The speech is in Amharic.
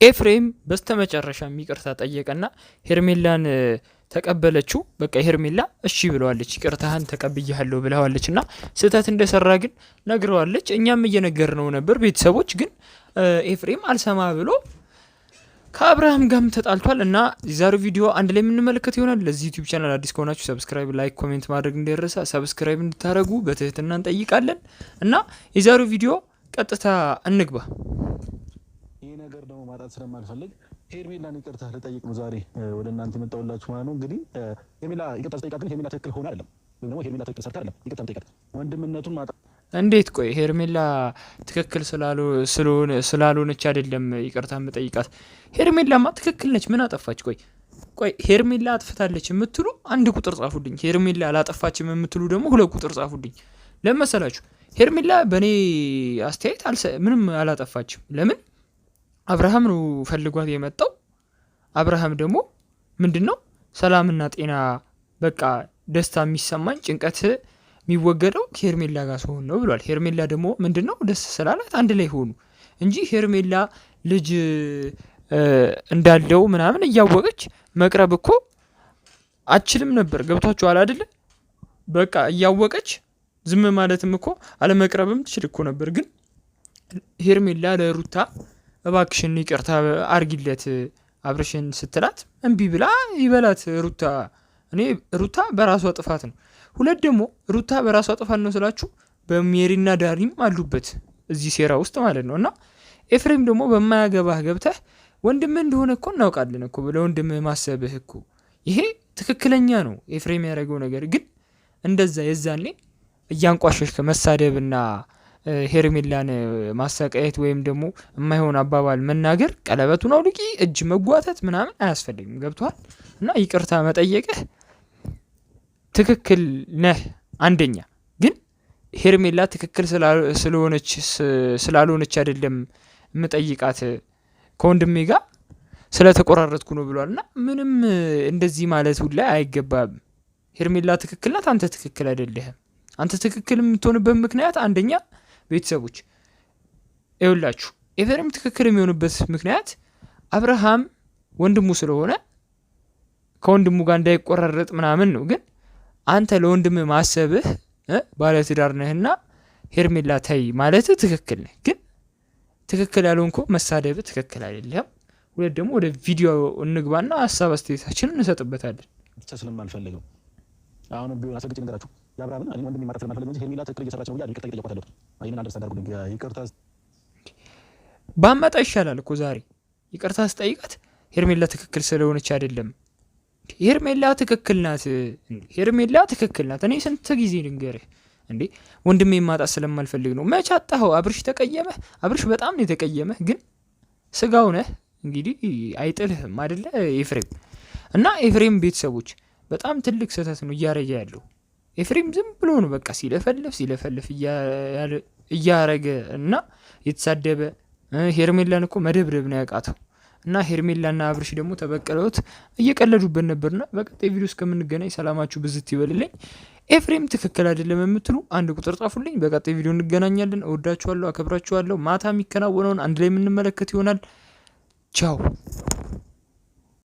ኤፍሬም በስተመጨረሻም ይቅርታ ጠየቀና ሄርሜላን ተቀበለችው። በቃ ሄርሜላ እሺ ብለዋለች፣ ይቅርታህን ተቀብያለሁ ብለዋለችና ስህተት እንደሰራ ግን ነግረዋለች። እኛም እየነገርነው ነበር ቤተሰቦች፣ ግን ኤፍሬም አልሰማ ብሎ ከአብርሃም ጋርም ተጣልቷል። እና የዛሬው ቪዲዮ አንድ ላይ የምንመለከት ይሆናል። ለዚህ ዩቲዩብ ቻናል አዲስ ከሆናችሁ ሰብስክራይብ፣ ላይክ፣ ኮሜንት ማድረግ እንዳይረሳ። ሰብስክራይብ እንድታደርጉ በትህትና እንጠይቃለን። እና የዛሬው ቪዲዮ ቀጥታ እንግባ። ይሄ ነገር ደግሞ ማጣት ስለማልፈልግ ሄርሜላን ይቅርታ ልጠይቅ ነው ዛሬ ወደ እናንተ መጣውላችሁ ማለት ነው። እንግዲህ ሄርሜላ ይቅርታ ስጠይቃት ግን ሄርሜላ ትክክል ሆነ አይደለም፣ ወይ ደግሞ ሄርሜላ ትክክል ሰርታ አይደለም ይቅርታ ጠይቃት። ወንድምነቱን ማጣት እንዴት? ቆይ ሄርሜላ ትክክል ስላልሆነች አይደለም ይቅርታ የምጠይቃት? ሄርሜላማ ትክክል ነች። ምን አጠፋች? ቆይ ሄርሜላ አጥፍታለች የምትሉ አንድ ቁጥር ጻፉልኝ። ሄርሜላ አላጠፋችም የምትሉ ደግሞ ሁለት ቁጥር ጻፉልኝ። ለምን መሰላችሁ? ሄርሜላ በእኔ አስተያየት ምንም አላጠፋችም። ለምን? አብርሃም ነው ፈልጓት የመጣው። አብርሃም ደግሞ ምንድነው ሰላምና ጤና በቃ ደስታ የሚሰማኝ ጭንቀት የሚወገደው ሄርሜላ ጋር ሲሆን ነው ብሏል። ሄርሜላ ደግሞ ምንድነው ደስ ስላላት አንድ ላይ ሆኑ እንጂ ሄርሜላ ልጅ እንዳለው ምናምን እያወቀች መቅረብ እኮ አችልም ነበር። ገብቷችኋል አይደለ? በቃ እያወቀች ዝም ማለትም እኮ አለመቅረብም ትችል እኮ ነበር። ግን ሄርሜላ ለሩታ እባክሽን ይቅርታ አርጊለት አብርሽን ስትላት እምቢ ብላ ይበላት ሩታ በራሷ ጥፋት ነው። ሁለት ደግሞ ሩታ በራሷ ጥፋት ነው ስላችሁ በሜሪና ዳሪም አሉበት እዚህ ሴራ ውስጥ ማለት ነው። እና ኤፍሬም ደግሞ በማያገባህ ገብተህ ወንድምህ እንደሆነ እኮ እናውቃለን እኮ ለወንድምህ ማሰብህ እኮ ይሄ ትክክለኛ ነው ኤፍሬም ያደረገው ነገር። ግን እንደዛ የዛኔ እያንቋሸሽ ከመሳደብና ሄርሜላን ማሰቃየት ወይም ደግሞ የማይሆን አባባል መናገር፣ ቀለበቱን አውልቂ፣ እጅ መጓተት ምናምን አያስፈልግም። ገብቷል? እና ይቅርታ መጠየቅህ ትክክል ነህ። አንደኛ ግን ሄርሜላ ትክክል ስላልሆነች አይደለም የምጠይቃት ከወንድሜ ጋር ስለተቆራረጥኩ ነው ብሏል። እና ምንም እንደዚህ ማለት ሁላ አይገባም። ሄርሜላ ትክክል ናት፣ አንተ ትክክል አይደለህም። አንተ ትክክል የምትሆንበት ምክንያት አንደኛ ቤተሰቦች ይኸውላችሁ፣ ኤፍሬም ትክክል የሚሆንበት ምክንያት አብርሃም ወንድሙ ስለሆነ ከወንድሙ ጋር እንዳይቆራረጥ ምናምን ነው። ግን አንተ ለወንድም ማሰብህ ባለትዳር ነህና ሄርሜላ ተይ ማለት ትክክል ነህ። ግን ትክክል ያልሆንከው መሳደብ ትክክል አይደለም። ሁለት ደግሞ ወደ ቪዲዮ እንግባና ሀሳብ አስተያየታችንን እንሰጥበታለን። ስለማልፈልገው አሁን ቢሆን አስረግጬ ነገራችሁ ያብራምን እኔ ወንድም ማጣት ስለማልፈልግ እንጂ ሄርሜላ ትክክል እየሰራች ነው ይቅርታ እየጠየኳት አለሁ። አይን አንደርስታንድ አድርጉልኝ። ይቅርታ ባመጣ ይሻላል እኮ ዛሬ ይቅርታ ስጠይቃት ሄርሜላ ትክክል ስለሆነች አይደለም። ሄርሜላ ትክክል ናት። ሄርሜላ ትክክል ናት። እኔ ስንት ጊዜ ልንገርህ እንዴ ወንድሜ ማጣት ስለማልፈልግ ነው። መች አጣኸው? አብርሽ ተቀየመህ? አብርሽ በጣም ነው የተቀየመህ። ግን ስጋው ነህ እንግዲህ አይጥልህም አይደለ ኤፍሬም? እና ኤፍሬም ቤተሰቦች በጣም ትልቅ ስህተት ነው እያረገ ያለው። ኤፍሬም ዝም ብሎ ነው በቃ ሲለፈልፍ እያረገ እና የተሳደበ ሄርሜላን እኮ መደብደብ ነው ያቃተው። እና ሄርሜላና አብርሽ ደግሞ ተበቀለውት እየቀለዱበት ነበርና በቀጣይ ቪዲዮ እስከምንገናኝ ሰላማችሁ ብዝት ይበልልኝ። ኤፍሬም ትክክል አይደለም የምትሉ አንድ ቁጥር ጻፉልኝ። በቀጣይ ቪዲዮ እንገናኛለን። እወዳችኋለሁ፣ አከብራችኋለሁ። ማታ የሚከናወነውን አንድ ላይ የምንመለከት ይሆናል። ቻው።